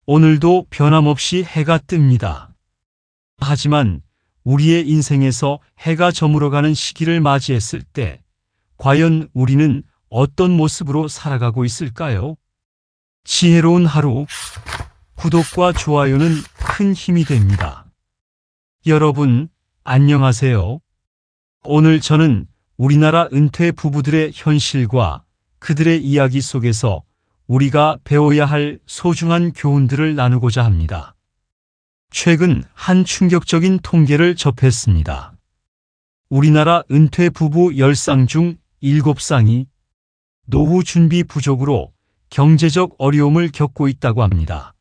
오늘도 변함없이 해가 뜹니다. 하지만 우리의 인생에서 해가 저물어가는 시기를 맞이했을 때 과연 우리는 어떤 모습으로 살아가고 있을까요? 지혜로운 하루, 구독과 좋아요는 큰 힘이 됩니다. 여러분, 안녕하세요. 오늘 저는 우리나라 은퇴 부부들의 현실과 그들의 이야기 속에서 우리가 배워야 할 소중한 교훈들을 나누고자 합니다. 최근 한 충격적인 통계를 접했습니다. 우리나라 은퇴 부부 10쌍 중 7쌍이 노후 준비 부족으로 경제적 어려움을 겪고 있다고 합니다.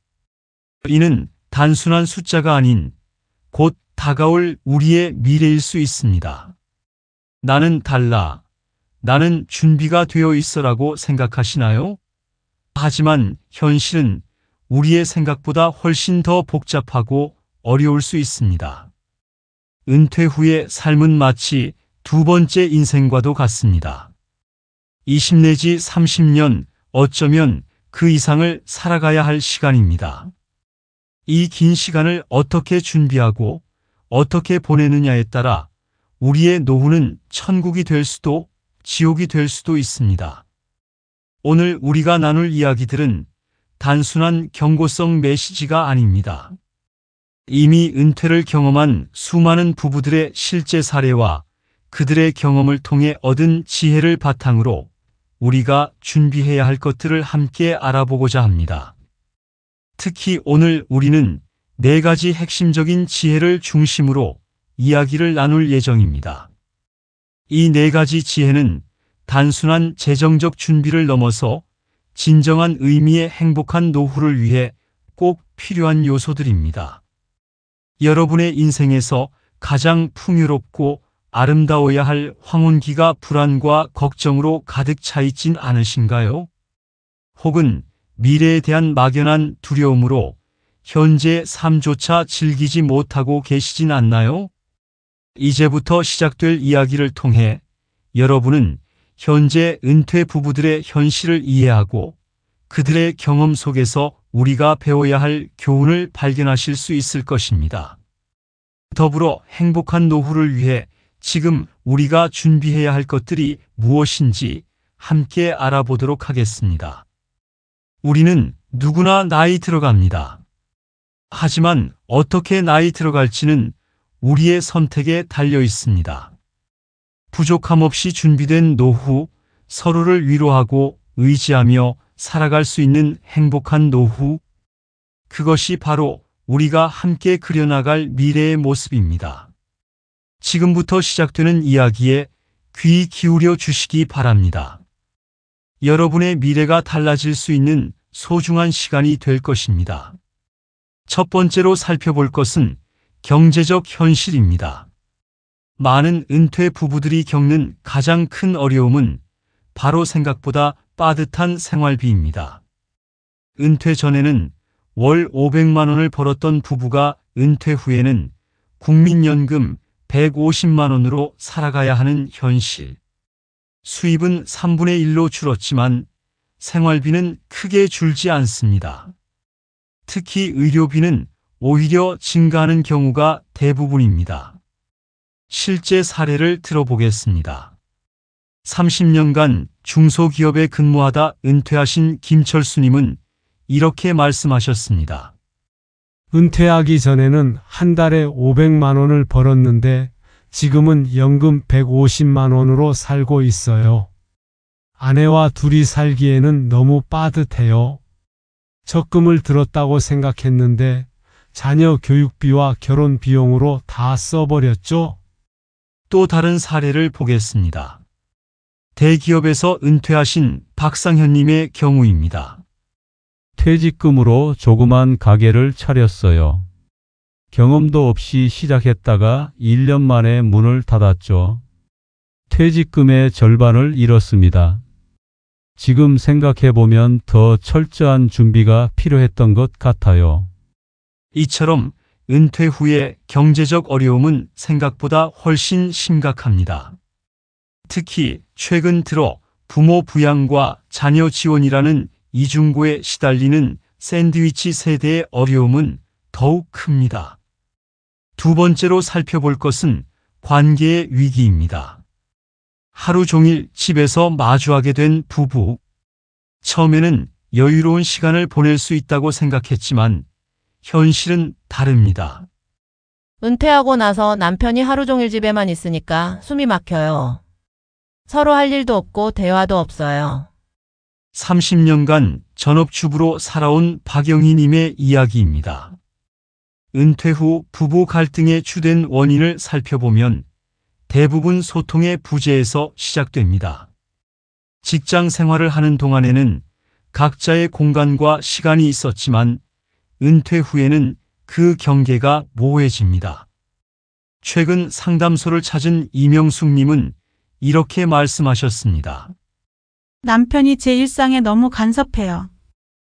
이는 단순한 숫자가 아닌 곧 다가올 우리의 미래일 수 있습니다. 나는 달라, 나는 준비가 되어 있어라고 생각하시나요? 하지만 현실은 우리의 생각보다 훨씬 더 복잡하고 어려울 수 있습니다. 은퇴 후의 삶은 마치 두 번째 인생과도 같습니다. 20 내지 30년, 어쩌면 그 이상을 살아가야 할 시간입니다. 이 긴 시간을 어떻게 준비하고 어떻게 보내느냐에 따라 우리의 노후는 천국이 될 수도 지옥이 될 수도 있습니다. 오늘 우리가 나눌 이야기들은 단순한 경고성 메시지가 아닙니다. 이미 은퇴를 경험한 수많은 부부들의 실제 사례와 그들의 경험을 통해 얻은 지혜를 바탕으로 우리가 준비해야 할 것들을 함께 알아보고자 합니다. 특히 오늘 우리는 4가지 핵심적인 지혜를 중심으로 이야기를 나눌 예정입니다. 이 4가지 지혜는 단순한 재정적 준비를 넘어서 진정한 의미의 행복한 노후를 위해 꼭 필요한 요소들입니다. 여러분의 인생에서 가장 풍요롭고 아름다워야 할 황혼기가 불안과 걱정으로 가득 차 있진 않으신가요? 혹은 미래에 대한 막연한 두려움으로 현재의 삶조차 즐기지 못하고 계시진 않나요? 이제부터 시작될 이야기를 통해 여러분은 현재 은퇴 부부들의 현실을 이해하고 그들의 경험 속에서 우리가 배워야 할 교훈을 발견하실 수 있을 것입니다. 더불어 행복한 노후를 위해 지금 우리가 준비해야 할 것들이 무엇인지 함께 알아보도록 하겠습니다. 우리는 누구나 나이 들어갑니다. 하지만 어떻게 나이 들어갈지는 우리의 선택에 달려 있습니다. 부족함 없이 준비된 노후, 서로를 위로하고 의지하며 살아갈 수 있는 행복한 노후, 그것이 바로 우리가 함께 그려나갈 미래의 모습입니다. 지금부터 시작되는 이야기에 귀 기울여 주시기 바랍니다. 여러분의 미래가 달라질 수 있는 소중한 시간이 될 것입니다. 첫 번째로 살펴볼 것은 경제적 현실입니다. 많은 은퇴 부부들이 겪는 가장 큰 어려움은 바로 생각보다 빠듯한 생활비입니다. 은퇴 전에는 월 500만 원을 벌었던 부부가 은퇴 후에는 국민연금 150만 원으로 살아가야 하는 현실. 수입은 3분의 1로 줄었지만 생활비는 크게 줄지 않습니다. 특히 의료비는 오히려 증가하는 경우가 대부분입니다. 실제 사례를 들어보겠습니다. 30년간 중소기업에 근무하다 은퇴하신 김철수님은 이렇게 말씀하셨습니다. 은퇴하기 전에는 한 달에 500만 원을 벌었는데 지금은 연금 150만 원으로 살고 있어요. 아내와 둘이 살기에는 너무 빠듯해요. 적금을 들었다고 생각했는데 자녀 교육비와 결혼 비용으로 다 써버렸죠. 또 다른 사례를 보겠습니다. 대기업에서 은퇴하신 박상현님의 경우입니다. 퇴직금으로 조그만 가게를 차렸어요. 경험도 없이 시작했다가 1년 만에 문을 닫았죠. 퇴직금의 절반을 잃었습니다. 지금 생각해보면 더 철저한 준비가 필요했던 것 같아요. 이처럼 은퇴 후의 경제적 어려움은 생각보다 훨씬 심각합니다. 특히 최근 들어 부모 부양과 자녀 지원이라는 이중고에 시달리는 샌드위치 세대의 어려움은 더욱 큽니다. 두 번째로 살펴볼 것은 관계의 위기입니다. 하루 종일 집에서 마주하게 된 부부. 처음에는 여유로운 시간을 보낼 수 있다고 생각했지만 현실은 다릅니다. 은퇴하고 나서 남편이 하루 종일 집에만 있으니까 숨이 막혀요. 서로 할 일도 없고 대화도 없어요. 30년간 전업주부로 살아온 박영희님의 이야기입니다. 은퇴 후 부부 갈등의 주된 원인을 살펴보면 대부분 소통의 부재에서 시작됩니다. 직장 생활을 하는 동안에는 각자의 공간과 시간이 있었지만 은퇴 후에는 그 경계가 모호해집니다. 최근 상담소를 찾은 이명숙님은 이렇게 말씀하셨습니다. 남편이 제 일상에 너무 간섭해요.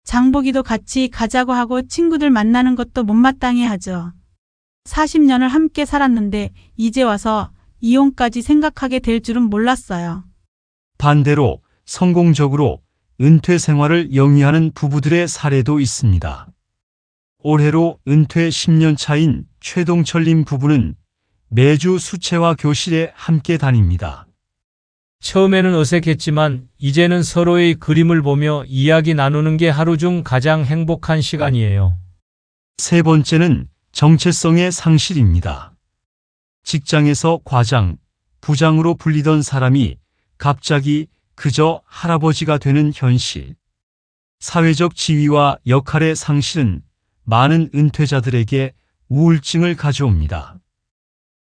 장보기도 같이 가자고 하고 친구들 만나는 것도 못마땅해 하죠. 40년을 함께 살았는데 이제 와서 이혼까지 생각하게 될 줄은 몰랐어요. 반대로 성공적으로 은퇴 생활을 영위하는 부부들의 사례도 있습니다. 올해로 은퇴 10년 차인 최동철님 부부는 매주 수채화 교실에 함께 다닙니다. 처음에는 어색했지만 이제는 서로의 그림을 보며 이야기 나누는 게 하루 중 가장 행복한 시간이에요. 세 번째는 정체성의 상실입니다. 직장에서 과장, 부장으로 불리던 사람이 갑자기 그저 할아버지가 되는 현실. 사회적 지위와 역할의 상실은 많은 은퇴자들에게 우울증을 가져옵니다.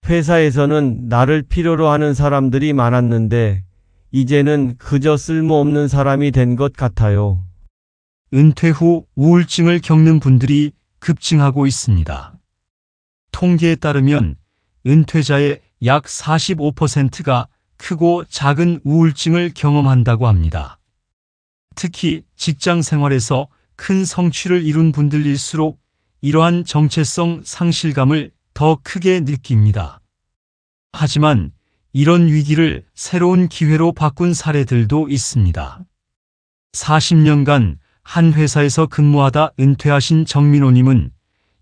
회사에서는 나를 필요로 하는 사람들이 많았는데 이제는 그저 쓸모없는 사람이 된 것 같아요. 은퇴 후 우울증을 겪는 분들이 급증하고 있습니다. 통계에 따르면 은퇴자의 약 45%가 크고 작은 우울증을 경험한다고 합니다. 특히 직장 생활에서 큰 성취를 이룬 분들일수록 이러한 정체성 상실감을 더 크게 느낍니다. 하지만 이런 위기를 새로운 기회로 바꾼 사례들도 있습니다. 40년간 한 회사에서 근무하다 은퇴하신 정민호님은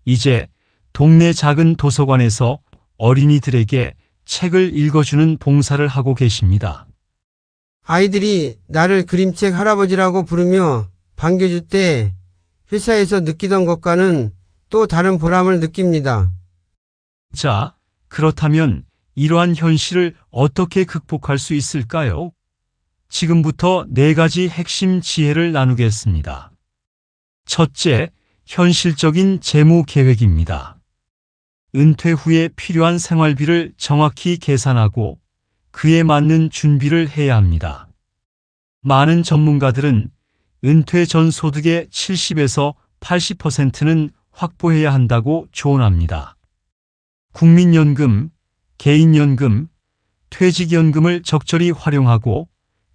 이제 동네 작은 도서관에서 어린이들에게 책을 읽어주는 봉사를 하고 계십니다. 아이들이 나를 그림책 할아버지라고 부르며 반겨줄 때 회사에서 느끼던 것과는 또 다른 보람을 느낍니다. 자, 그렇다면 이러한 현실을 어떻게 극복할 수 있을까요? 지금부터 4가지 핵심 지혜를 나누겠습니다. 첫째, 현실적인 재무 계획입니다. 은퇴 후에 필요한 생활비를 정확히 계산하고 그에 맞는 준비를 해야 합니다. 많은 전문가들은 은퇴 전 소득의 70에서 80%는 확보해야 한다고 조언합니다. 국민연금, 개인연금, 퇴직연금을 적절히 활용하고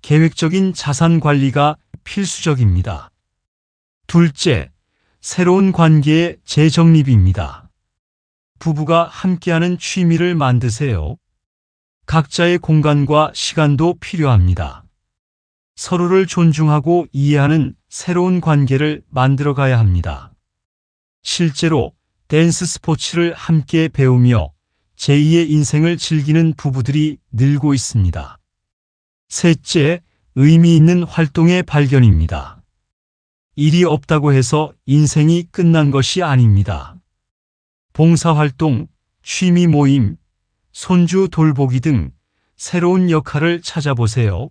계획적인 자산 관리가 필수적입니다. 둘째, 새로운 관계의 재정립입니다. 부부가 함께하는 취미를 만드세요. 각자의 공간과 시간도 필요합니다. 서로를 존중하고 이해하는 새로운 관계를 만들어가야 합니다. 실제로 댄스 스포츠를 함께 배우며 제2의 인생을 즐기는 부부들이 늘고 있습니다. 셋째, 의미 있는 활동의 발견입니다. 일이 없다고 해서 인생이 끝난 것이 아닙니다. 봉사활동, 취미 모임, 손주 돌보기 등 새로운 역할을 찾아보세요.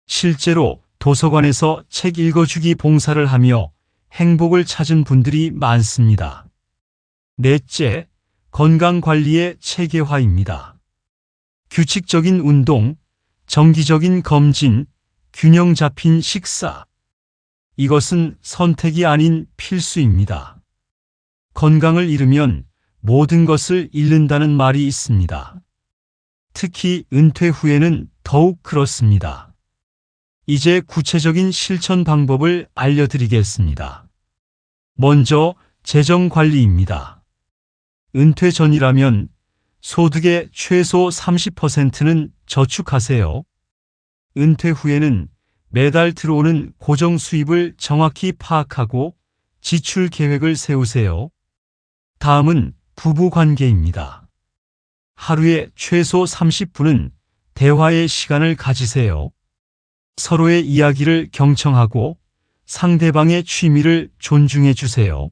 실제로 도서관에서 책 읽어주기 봉사를 하며 행복을 찾은 분들이 많습니다. 넷째, 건강관리의 체계화입니다. 규칙적인 운동, 정기적인 검진, 균형 잡힌 식사. 이것은 선택이 아닌 필수입니다. 건강을 잃으면 모든 것을 잃는다는 말이 있습니다. 특히 은퇴 후에는 더욱 그렇습니다. 이제 구체적인 실천 방법을 알려드리겠습니다. 먼저 재정 관리입니다. 은퇴 전이라면 소득의 최소 30%는 저축하세요. 은퇴 후에는 매달 들어오는 고정 수입을 정확히 파악하고 지출 계획을 세우세요. 다음은 부부 관계입니다. 하루에 최소 30분은 대화의 시간을 가지세요. 서로의 이야기를 경청하고 상대방의 취미를 존중해 주세요.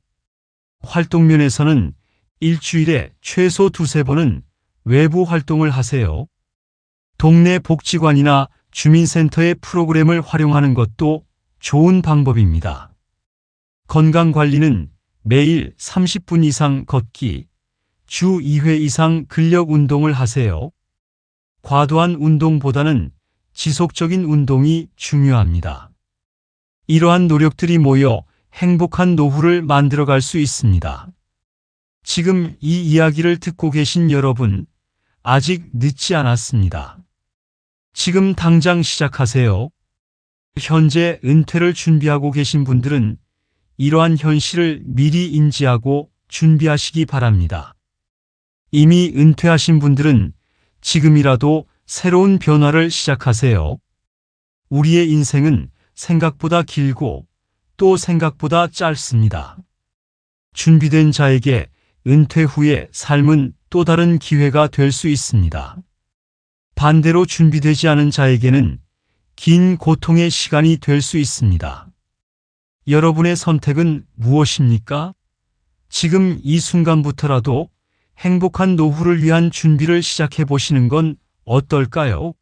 활동면에서는 일주일에 최소 2~3번은 외부 활동을 하세요. 동네 복지관이나 주민센터의 프로그램을 활용하는 것도 좋은 방법입니다. 건강관리는 매일 30분 이상 걷기, 주 2회 이상 근력 운동을 하세요. 과도한 운동보다는 지속적인 운동이 중요합니다. 이러한 노력들이 모여 행복한 노후를 만들어갈 수 있습니다. 지금 이 이야기를 듣고 계신 여러분, 아직 늦지 않았습니다. 지금 당장 시작하세요. 현재 은퇴를 준비하고 계신 분들은 이러한 현실을 미리 인지하고 준비하시기 바랍니다. 이미 은퇴하신 분들은 지금이라도 새로운 변화를 시작하세요. 우리의 인생은 생각보다 길고 또 생각보다 짧습니다. 준비된 자에게 은퇴 후의 삶은 또 다른 기회가 될 수 있습니다. 반대로 준비되지 않은 자에게는 긴 고통의 시간이 될 수 있습니다. 여러분의 선택은 무엇입니까? 지금 이 순간부터라도 행복한 노후를 위한 준비를 시작해 보시는 건 어떨까요?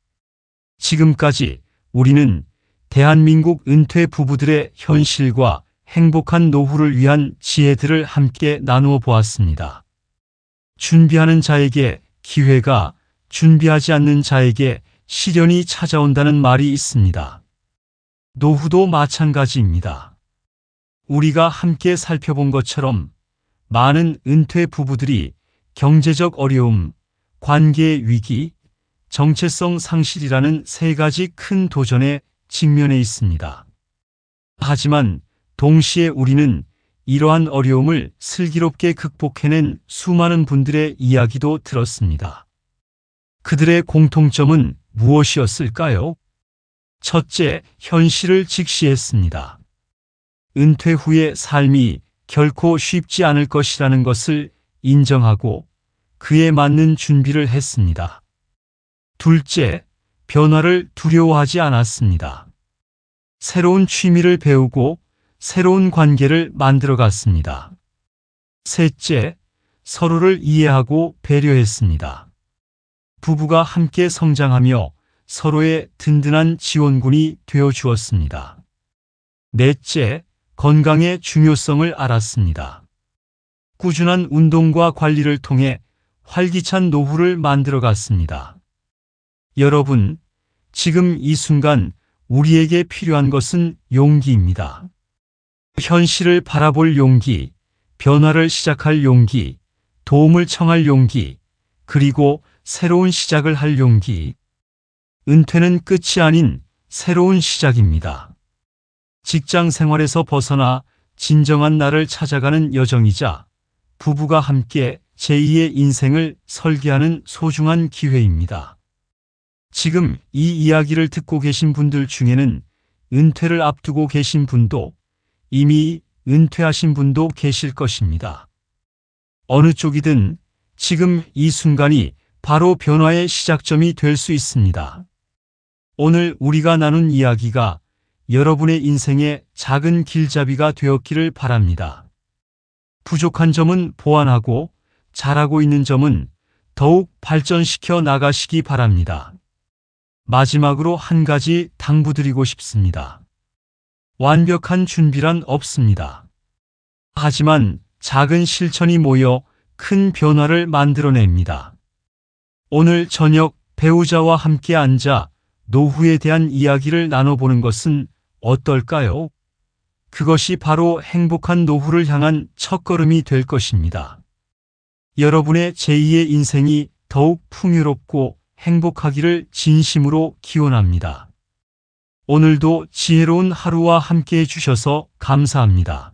지금까지 우리는 대한민국 은퇴 부부들의 현실과 행복한 노후를 위한 지혜들을 함께 나누어 보았습니다. 준비하는 자에게 기회가, 준비하지 않는 자에게 시련이 찾아온다는 말이 있습니다. 노후도 마찬가지입니다. 우리가 함께 살펴본 것처럼 많은 은퇴 부부들이 경제적 어려움, 관계의 위기, 정체성 상실이라는 3가지 큰 도전에 직면해 있습니다. 하지만 동시에 우리는 이러한 어려움을 슬기롭게 극복해낸 수많은 분들의 이야기도 들었습니다. 그들의 공통점은 무엇이었을까요? 첫째, 현실을 직시했습니다. 은퇴 후의 삶이 결코 쉽지 않을 것이라는 것을 인정하고 그에 맞는 준비를 했습니다. 둘째, 변화를 두려워하지 않았습니다. 새로운 취미를 배우고 새로운 관계를 만들어갔습니다. 셋째, 서로를 이해하고 배려했습니다. 부부가 함께 성장하며 서로의 든든한 지원군이 되어 주었습니다. 넷째, 건강의 중요성을 알았습니다. 꾸준한 운동과 관리를 통해 활기찬 노후를 만들어갔습니다. 여러분, 지금 이 순간 우리에게 필요한 것은 용기입니다. 현실을 바라볼 용기, 변화를 시작할 용기, 도움을 청할 용기, 그리고 새로운 시작을 할 용기. 은퇴는 끝이 아닌 새로운 시작입니다. 직장 생활에서 벗어나 진정한 나를 찾아가는 여정이자 부부가 함께 제2의 인생을 설계하는 소중한 기회입니다. 지금 이 이야기를 듣고 계신 분들 중에는 은퇴를 앞두고 계신 분도 이미 은퇴하신 분도 계실 것입니다. 어느 쪽이든 지금 이 순간이 바로 변화의 시작점이 될 수 있습니다. 오늘 우리가 나눈 이야기가 여러분의 인생의 작은 길잡이가 되었기를 바랍니다. 부족한 점은 보완하고 잘하고 있는 점은 더욱 발전시켜 나가시기 바랍니다. 마지막으로 한 가지 당부드리고 싶습니다. 완벽한 준비란 없습니다. 하지만 작은 실천이 모여 큰 변화를 만들어냅니다. 오늘 저녁 배우자와 함께 앉아 노후에 대한 이야기를 나눠보는 것은 어떨까요? 그것이 바로 행복한 노후를 향한 첫걸음이 될 것입니다. 여러분의 제2의 인생이 더욱 풍요롭고 행복하기를 진심으로 기원합니다. 오늘도 지혜로운 하루와 함께 해주셔서 감사합니다.